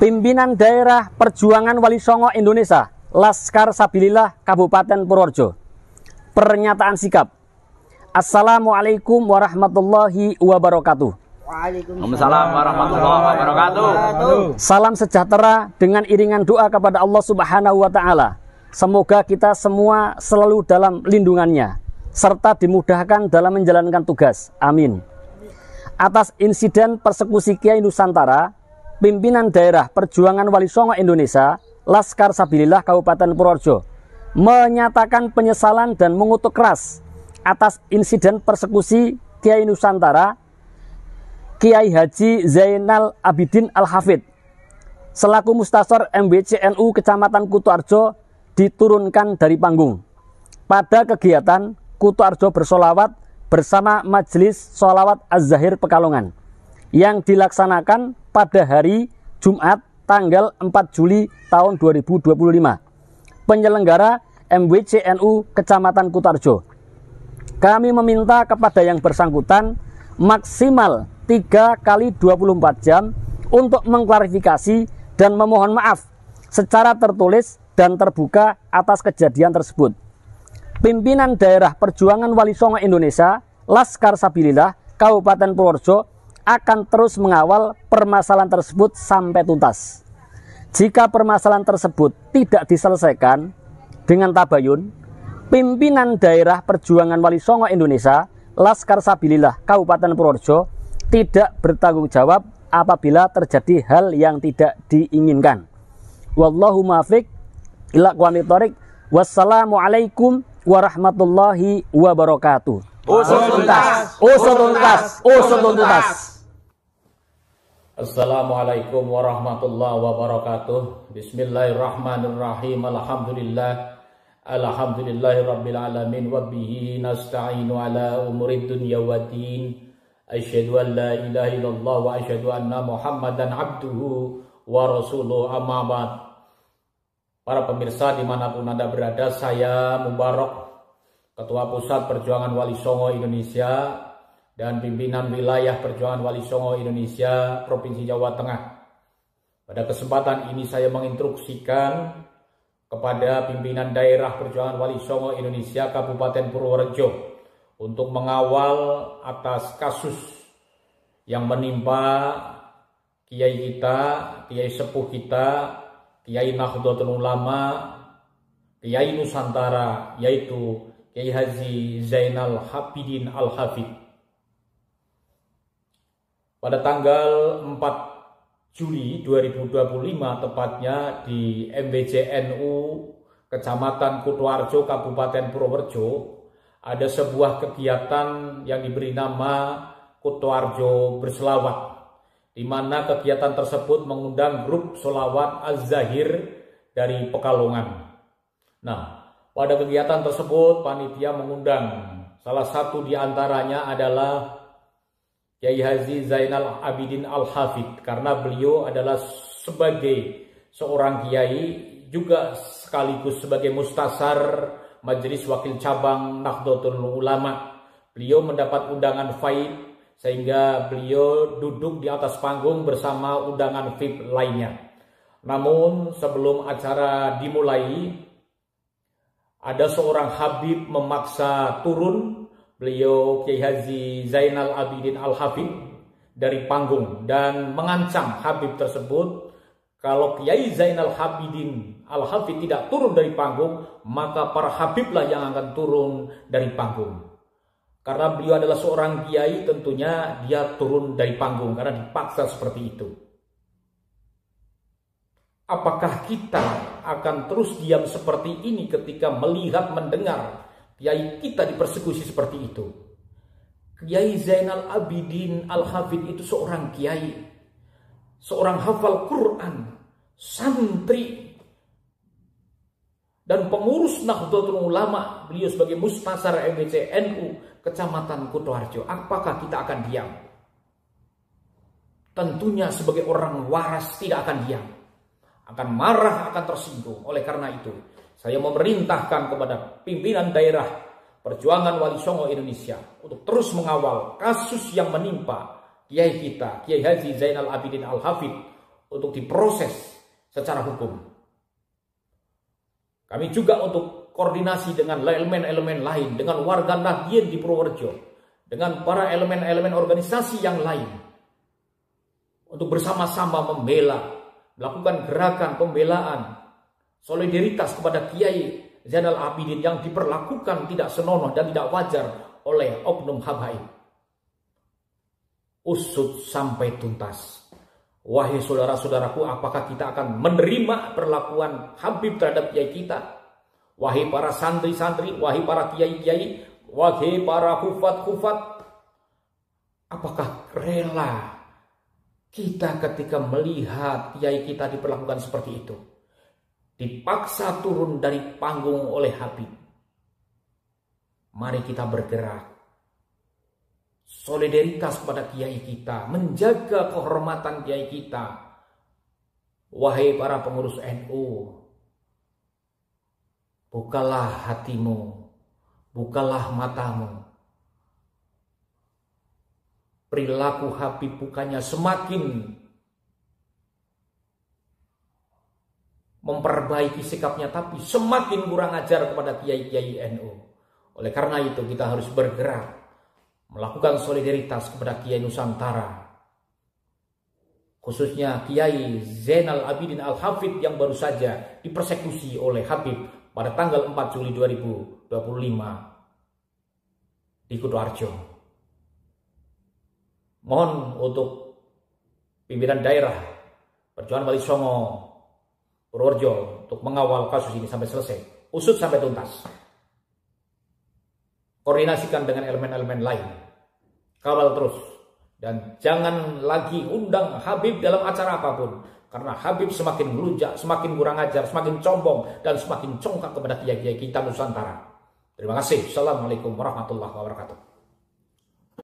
Pimpinan Daerah Perjuangan Wali Songo Indonesia, Laskar Sabilillah Kabupaten Purworejo. Pernyataan sikap. Assalamualaikum warahmatullahi wabarakatuh. Waalaikumsalam warahmatullahi wabarakatuh. Salam sejahtera dengan iringan doa kepada Allah Subhanahu wa Ta'ala. Semoga kita semua selalu dalam lindungannya serta dimudahkan dalam menjalankan tugas. Amin. Atas insiden persekusi Kiai Nusantara, Pimpinan Daerah Perjuangan Wali Songo Indonesia, Laskar Sabilillah Kabupaten Purworejo, menyatakan penyesalan dan mengutuk keras atas insiden persekusi Kiai Nusantara, Kiai Haji Zainal Abidin Al-Hafid, selaku Mustasor MWC-NU Kecamatan Kutoarjo, diturunkan dari panggung pada kegiatan Kutoarjo bersolawat bersama Majelis Sholawat Az-Zahir Pekalongan yang dilaksanakan pada hari Jumat tanggal 4 Juli tahun 2025. Penyelenggara MWC-NU Kecamatan Kutoarjo. Kami meminta kepada yang bersangkutan maksimal 3 kali 24 jam untuk mengklarifikasi dan memohon maaf secara tertulis dan terbuka atas kejadian tersebut. Pimpinan Daerah Perjuangan Wali Songo Indonesia, Laskar Sabilillah Kabupaten Purworejo, akan terus mengawal permasalahan tersebut sampai tuntas. Jika permasalahan tersebut tidak diselesaikan dengan tabayun, Pimpinan Daerah Perjuangan Wali Songo Indonesia, Laskar Sabilillah Kabupaten Purworejo, tidak bertanggung jawab apabila terjadi hal yang tidak diinginkan. Wallahu muwaffiq ila aqwamit thoriq. Wassalamualaikum warahmatullahi wabarakatuh. Usut tuntas, usut tuntas, usut tuntas. Assalamualaikum warahmatullahi wabarakatuh. Bismillahirrahmanirrahim. Alhamdulillahirabbil alamin wa bihi nasta'inu ala umurid dunya waddin. Asyhadu an la ilaha illallah wa asyhadu anna Muhammadan abduhu wa rasuluhu, amma ba'd. Para pemirsa dimanapun Anda berada, saya Mubarak, Ketua Pusat Perjuangan Wali Songo Indonesia dan Pimpinan Wilayah Perjuangan Wali Songo Indonesia Provinsi Jawa Tengah. Pada kesempatan ini saya menginstruksikan kepada Pimpinan Daerah Perjuangan Wali Songo Indonesia Kabupaten Purworejo untuk mengawal atas kasus yang menimpa Kiai kita, Kiai Sepuh kita, Kiai Nahdlatul Ulama, Kiai Nusantara, yaitu Kiai Haji Zainal Abidin Al-Hafid. Pada tanggal 4 Juli 2025 tepatnya di MWC-NU Kecamatan Kutoarjo Kabupaten Purworejo ada sebuah kegiatan yang diberi nama Kutoarjo Berselawat, di mana kegiatan tersebut mengundang grup Sholawat Az-Zahir dari Pekalongan. Nah, pada kegiatan tersebut panitia mengundang salah satu di antaranya adalah Kiai Haji Zainal Abidin Al-Hafid, karena beliau adalah sebagai seorang kiai juga sekaligus sebagai mustasar Majelis Wakil Cabang Nahdlatul Ulama. Beliau mendapat undangan faid sehingga beliau duduk di atas panggung bersama undangan VIP lainnya. Namun sebelum acara dimulai, ada seorang Habib memaksa turun beliau Kiai Haji Zainal Abidin Al-Hafid dari panggung dan mengancam Habib tersebut, kalau Kiai Zainal Abidin Al-Hafid tidak turun dari panggung, maka para Habiblah yang akan turun dari panggung. Karena beliau adalah seorang kiai, tentunya dia turun dari panggung karena dipaksa seperti itu. Apakah kita akan terus diam seperti ini ketika melihat, mendengar kiai kita dipersekusi seperti itu? Kiai Zainal Abidin Al-Hafid itu seorang kiai, seorang hafal Quran, santri, dan pengurus Nahdlatul Ulama. Beliau sebagai mustasar MWC-NU Kecamatan Kutoarjo. Apakah kita akan diam? Tentunya sebagai orang waras tidak akan diam, akan marah, akan tersinggung. Oleh karena itu, saya memerintahkan kepada pimpinan daerah perjuangan Wali Songo Indonesia untuk terus mengawal kasus yang menimpa Kiai kita, Kiai Haji Zainal Abidin Al-Hafidh, untuk diproses secara hukum. Kami juga untuk koordinasi dengan elemen-elemen lain, dengan warga Nahdien di Purworejo, dengan para elemen-elemen organisasi yang lain, untuk bersama-sama membela, melakukan gerakan pembelaan, solidaritas kepada Kiai Zainal Abidin yang diperlakukan tidak senonoh dan tidak wajar oleh oknum habaib. Usut sampai tuntas. Wahai saudara-saudaraku, apakah kita akan menerima perlakuan Habib terhadap kiai kita? Wahai para santri-santri, wahai para kiai-kiai, wahai para hufat-hufat, apakah rela kita ketika melihat kiai kita diperlakukan seperti itu, dipaksa turun dari panggung oleh Habib? Mari kita bergerak. Solidaritas kepada kiai kita, menjaga kehormatan kiai kita. Wahai para pengurus NU, bukalah hatimu, bukalah matamu. Perilaku Habib bukannya semakin memperbaiki sikapnya, tapi semakin kurang ajar kepada kiai-kiai NU. Oleh karena itu kita harus bergerak, melakukan solidaritas kepada Kiai Nusantara, khususnya Kiai Zainal Abidin Al-Hafidh yang baru saja dipersekusi oleh Habib pada tanggal 4 Juli 2025 di Kutoarjo. Mohon untuk pimpinan daerah Perjuangan Wali Songo Purworejo untuk mengawal kasus ini sampai selesai, usut sampai tuntas. Koordinasikan dengan elemen-elemen lain, kawal terus, dan jangan lagi undang Habib dalam acara apapun, karena Habib semakin melunjak, semakin kurang ajar, semakin sombong, dan semakin congkak kepada kiai-kiai kita Nusantara. Terima kasih. Assalamualaikum warahmatullahi wabarakatuh.